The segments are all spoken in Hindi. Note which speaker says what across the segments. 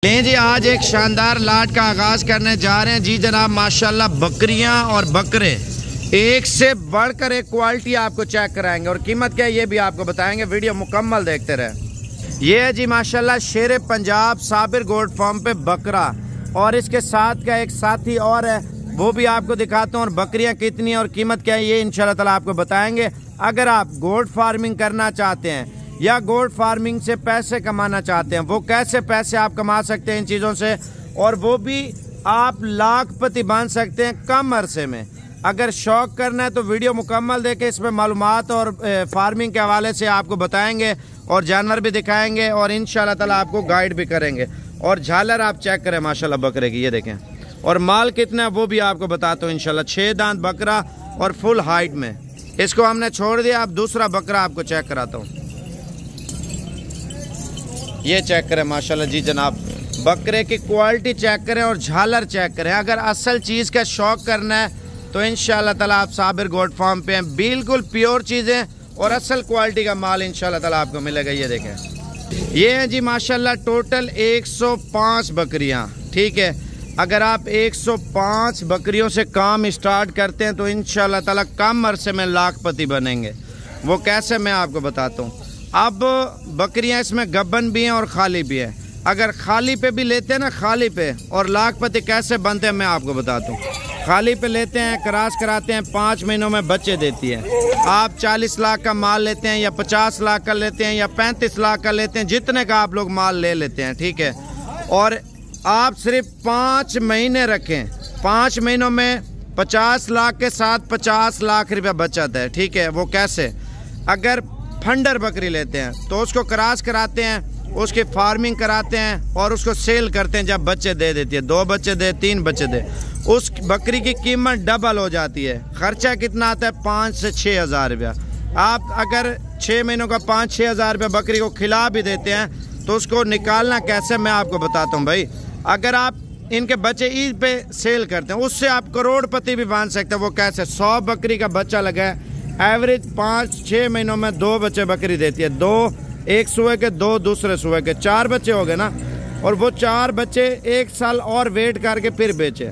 Speaker 1: लें जी, आज एक शानदार लाट का आगाज करने जा रहे हैं जी जनाब। माशाल्लाह बकरियां और बकरे एक से बढ़कर एक क्वालिटी आपको चेक कराएंगे और कीमत क्या है ये भी आपको बताएंगे। वीडियो मुकम्मल देखते रहे। ये है जी माशाल्लाह शेर पंजाब साबिर गोट फार्म पे बकरा और इसके साथ का एक साथी और है, वो भी आपको दिखाता हूँ। और बकरियां कितनी है और कीमत क्या है ये इंशाल्लाह ताला आपको बताएंगे। अगर आप गोट फार्मिंग करना चाहते हैं या गोट फार्मिंग से पैसे कमाना चाहते हैं, वो कैसे पैसे आप कमा सकते हैं इन चीज़ों से, और वो भी आप लाखपति बन सकते हैं कम अरसे में। अगर शौक करना है तो वीडियो मुकम्मल देखें, इसमें मालूमात और फार्मिंग के हवाले से आपको बताएंगे और जानवर भी दिखाएंगे और इंशाल्लाह ताला आपको गाइड भी करेंगे। और झालर आप चेक करें माशाल्लाह बकरे की, ये देखें। और माल कितना है वो भी आपको बताता हूँ इंशाल्लाह। 6 दांत बकरा और फुल हाइट में। इसको हमने छोड़ दिया, अब दूसरा बकरा आपको चेक कराता हूँ। ये चेक करें माशाल्लाह जी जनाब, बकरे की क्वालिटी चेक करें और झालर चेक करें। अगर असल चीज़ का शौक करना है तो इंशाल्लाह ताला आप साबिर गोट फार्म पे हैं। बिल्कुल प्योर चीज़ें और असल क्वालिटी का माल इंशाल्लाह ताला आपको मिलेगा। ये देखें, ये है जी माशाल्लाह टोटल 105 बकरियां। ठीक है, अगर आप 105 बकरियों से काम स्टार्ट करते हैं तो इंशाल्लाह ताला कम अरसे में लाखपति बनेंगे। वो कैसे मैं आपको बताता हूँ। अब बकरियां इसमें गब्बन भी हैं और खाली भी है। अगर खाली पे भी लेते हैं ना, खाली पे, और लाखपति कैसे बनते हैं मैं आपको बताता हूँ। खाली पे लेते हैं, क्रॉस कराते हैं, 5 महीनों में बच्चे देती है। आप 40 लाख का माल लेते हैं या 50 लाख का लेते हैं या 35 लाख का लेते हैं, जितने का आप लोग माल ले लेते हैं। ठीक है, और आप सिर्फ 5 महीने रखें, 5 महीनों में 50 लाख के साथ 50 लाख रुपया बचत है। ठीक है, वो कैसे? अगर फंडर बकरी लेते हैं तो उसको क्रॉस कराते हैं, उसकी फार्मिंग कराते हैं और उसको सेल करते हैं। जब बच्चे दे देती है, 2 बच्चे दे, 3 बच्चे दे, उस बकरी की कीमत डबल हो जाती है। खर्चा कितना आता है? 5 से 6 हज़ार रुपया। आप अगर 6 महीनों का 5-6 हज़ार रुपया बकरी को खिला भी देते हैं तो उसको निकालना कैसे मैं आपको बताता हूँ भाई। अगर आप इनके बच्चे ईद पे सेल करते हैं, उससे आप करोड़पति भी बन सकते हैं। वो कैसे? 100 बकरी का बच्चा लगा है, एवरेज 5-6 महीनों में 2 बच्चे बकरी देती है। 2 एक सुबह के, 2 दूसरे सुबह के, 4 बच्चे हो गए ना। और वो 4 बच्चे 1 साल और वेट करके फिर बेचे।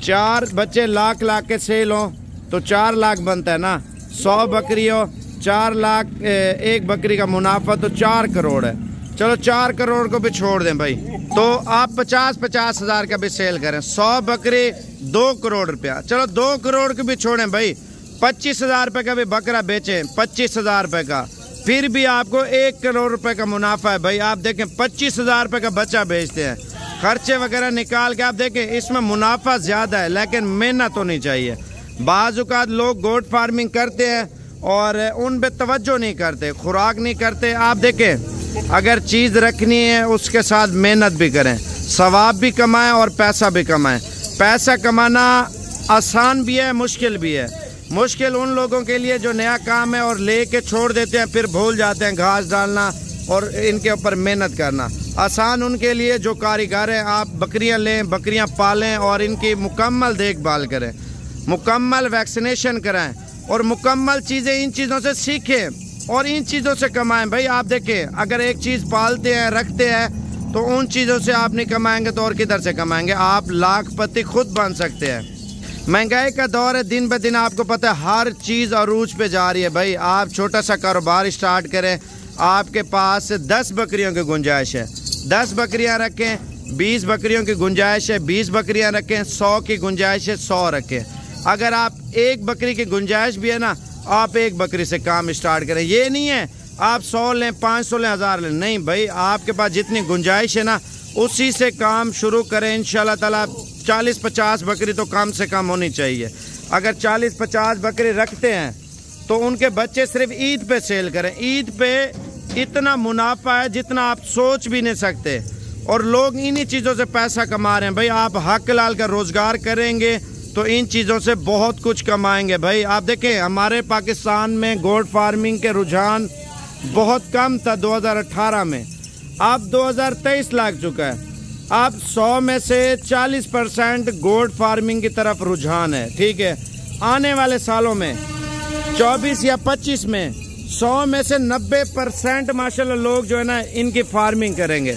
Speaker 1: 4 बच्चे लाख के सेल हो तो 4 लाख बनता है ना। 100 बकरी हो, 4 लाख एक बकरी का मुनाफा तो 4 करोड़ है। चलो 4 करोड़ को भी छोड़ दें भाई, तो आप 50-50 हज़ार का भी सेल करें। 100 बकरी 2 करोड़ रुपया। चलो 2 करोड़ को भी छोड़ें भाई, 25 हज़ार रुपये का भी बकरा बेचें, 25 हज़ार रुपये का, फिर भी आपको 1 करोड़ रुपए का मुनाफा है भाई। आप देखें 25 हज़ार रुपये का बच्चा बेचते हैं, खर्चे वगैरह निकाल के आप देखें, इसमें मुनाफा ज़्यादा है लेकिन मेहनत होनी चाहिए। बाज़ औक़ात लोग गोट फार्मिंग करते हैं और उन पे तवज्जो नहीं करते, खुराक नहीं करते। आप देखें, अगर चीज़ रखनी है उसके साथ मेहनत भी करें, सवाब भी कमाएं और पैसा भी कमाएं। पैसा कमाना आसान भी है, मुश्किल भी है। मुश्किल उन लोगों के लिए जो नया काम है और लेके छोड़ देते हैं, फिर भूल जाते हैं घास डालना और इनके ऊपर मेहनत करना। आसान उनके लिए जो कारीगर हैं। आप बकरियां लें, बकरियां पालें और इनकी मुकम्मल देखभाल करें, मुकम्मल वैक्सीनेशन कराएं और मुकम्मल चीज़ें इन चीज़ों से सीखें और इन चीज़ों से कमाएं भाई। आप देखें, अगर एक चीज़ पालते हैं, रखते हैं, तो उन चीज़ों से आप नहीं कमाएंगे तो और किधर से कमाएंगे? आप लाखपति खुद बन सकते हैं। महंगाई का दौर है, दिन ब दिन आपको पता है हर चीज़ अरूज पे जा रही है भाई। आप छोटा सा कारोबार स्टार्ट करें, आपके पास 10 बकरियों की गुंजाइश है, 10 बकरियां रखें। 20 बकरियों की गुंजाइश है, 20 बकरियां रखें। 100 की गुंजाइश है, 100 रखें। अगर आप 1 बकरी की गुंजाइश भी है ना, आप 1 बकरी से काम स्टार्ट करें। ये नहीं है आप 100 लें, 500 लें, 1000 लें, नहीं भाई। आपके पास जितनी गुंजाइश है ना, उसी से काम शुरू करें। इंशाल्लाह ताला 40-50 बकरी तो कम से कम होनी चाहिए। अगर 40-50 बकरी रखते हैं तो उनके बच्चे सिर्फ ईद पे सेल करें। ईद पे इतना मुनाफा है जितना आप सोच भी नहीं सकते, और लोग इन्हीं चीज़ों से पैसा कमा रहे हैं भाई। आप हक लाल का रोज़गार करेंगे तो इन चीज़ों से बहुत कुछ कमाएंगे भाई। आप देखें, हमारे पाकिस्तान में गोट फार्मिंग के रुझान बहुत कम था 2018 में, अब 2023 लग चुका है। अब 100 में से 40% गोट फार्मिंग की तरफ रुझान है। ठीक है, आने वाले सालों में 24 या 25 में 100 में से 90% माशाल्लाह लोग जो है ना इनकी फार्मिंग करेंगे।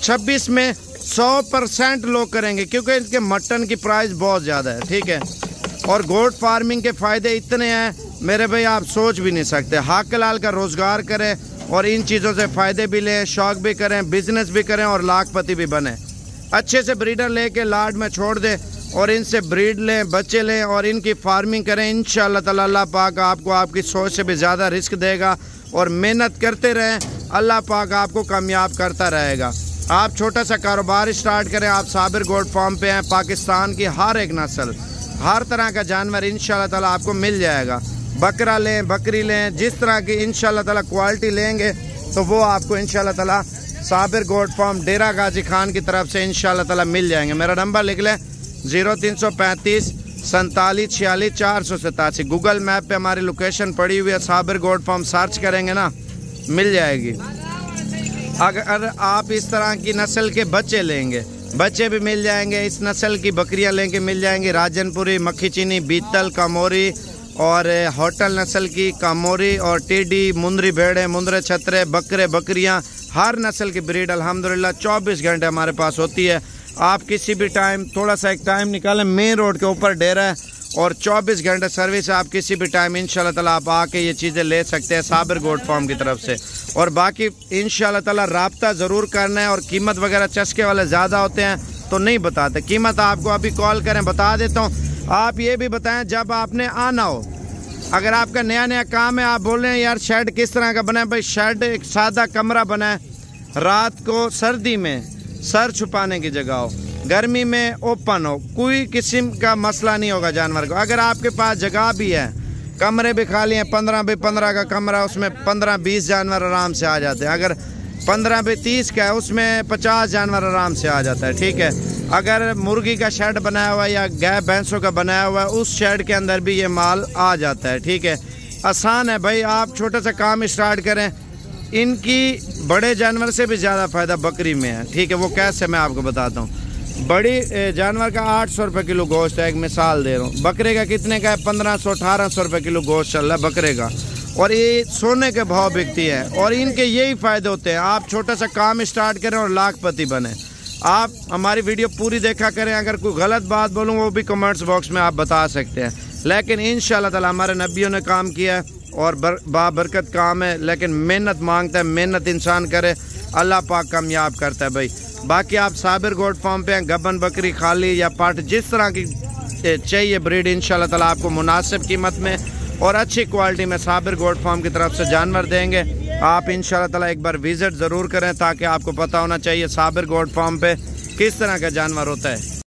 Speaker 1: 26 में 100% लोग करेंगे, क्योंकि इनके मटन की प्राइस बहुत ज़्यादा है, ठीक है। और गोट फार्मिंग के फ़ायदे इतने हैं मेरे भाई, आप सोच भी नहीं सकते। हक हलाल का रोज़गार करें और इन चीज़ों से फ़ायदे भी लें, शौक भी करें, बिजनेस भी करें और लाखपति भी बने। अच्छे से ब्रीडर लेके लाड में छोड़ दें और इनसे ब्रीड लें, बच्चे लें और इनकी फार्मिंग करें। इंशाअल्लाह ताला अल्लाह पाक आपको आपकी सोच से भी ज़्यादा रिस्क देगा और मेहनत करते रहें, अल्लाह पाक आपको कामयाब करता रहेगा। आप छोटा सा कारोबार स्टार्ट करें। आप साबिर गोट फार्म पे हैं। पाकिस्तान की हर एक नस्ल, हर तरह का जानवर इंशाअल्लाह ताला आपको मिल जाएगा। बकरा लें, बकरी लें, जिस तरह की इंशाअल्लाह ताला क्वालिटी लेंगे तो वो आपको इंशाअल्लाह ताला साबिर गोट फार्म डेरा गाजी खान की तरफ से इंशाअल्लाह ताला मिल जाएंगे। मेरा नंबर लिख लें 0335 47 46 487। गूगल मैप पे हमारी लोकेशन पड़ी हुई है, साबिर गोट फार्म सर्च करेंगे ना मिल जाएगी। अगर आप इस तरह की नस्ल के बच्चे लेंगे, बच्चे भी मिल जाएंगे। इस नस्ल की बकरियां लेंगे मिल जाएंगी, राजनपुरी, मक्खी चीनी, बीतल, कामोरी और होटल नस्ल की कामोरी और टेडी, मुंदरी भेड़े, मुंदरे छतरे, बकरे, बकरियां, हर नस्ल की ब्रीड अल्हम्दुलिल्लाह 24 घंटे हमारे पास होती है। आप किसी भी टाइम थोड़ा सा एक टाइम निकालें, मेन रोड के ऊपर डेरा है और 24 घंटे सर्विस है। आप किसी भी टाइम इंशाल्लाह ताला आप आके ये चीज़ें ले सकते हैं साबिर गोट फार्म की तरफ से। और बाकी इंशाल्लाह ताला राब्ता ज़रूर करना है। और कीमत वगैरह चस्के वाले ज़्यादा होते हैं तो नहीं बताते, कीमत आपको अभी कॉल करें बता देता हूँ। आप ये भी बताएं जब आपने आना हो। अगर आपका नया नया काम है, आप बोल रहे हैं यार शेड किस तरह का बना है, भाई शेड एक सादा कमरा बना है, रात को सर्दी में सर छुपाने की जगह हो, गर्मी में ओपन हो, कोई किस्म का मसला नहीं होगा जानवर को। अगर आपके पास जगह भी है, कमरे भी खाली हैं, 15 बाई 15 का कमरा, उसमें 15-20 जानवर आराम से आ जाते हैं। अगर 15 बाई 30 का है, उसमें 50 जानवर आराम से आ जाता है, ठीक है। अगर मुर्गी का शेड बनाया हुआ है या गाय भैंसों का बनाया हुआ है, उस शेड के अंदर भी ये माल आ जाता है, ठीक है। आसान है भाई, आप छोटा सा काम स्टार्ट करें। इनकी बड़े जानवर से भी ज़्यादा फ़ायदा बकरी में है, ठीक है। वो कैसे मैं आपको बताता हूँ। बड़ी जानवर का 800 रुपये किलो गोश्त है, एक मिसाल दे रहा हूँ। बकरे का कितने का है? 1500-1800 रुपये किलो गोश्त चल रहा है बकरे का। और ये सोने के भाव बिकती है और इनके यही फ़ायदे होते हैं। आप छोटा सा काम स्टार्ट करें और लाखपति बने। आप हमारी वीडियो पूरी देखा करें। अगर कोई गलत बात बोलूँ वो भी कमेंट्स बॉक्स में आप बता सकते हैं। लेकिन इंशाअल्लाह ताला हमारे नबियों ने काम किया है और बाबरकत काम है, लेकिन मेहनत मांगता है। मेहनत इंसान करे, अल्लाह पाक कामयाब करता है भाई। बाकी आप साबिर गोट फार्म पे हैं, गबन, बकरी, खाली या पाट, जिस तरह की चाहिए ब्रीड इंशाअल्लाह ताला आपको मुनासिब कीमत में और अच्छी क्वालिटी में साबिर गोट फार्म की तरफ से जानवर देंगे। आप इंशाअल्लाह ताला एक बार विज़िट ज़रूर करें ताकि आपको पता होना चाहिए साबिर गोट फार्म पे किस तरह का जानवर होता है।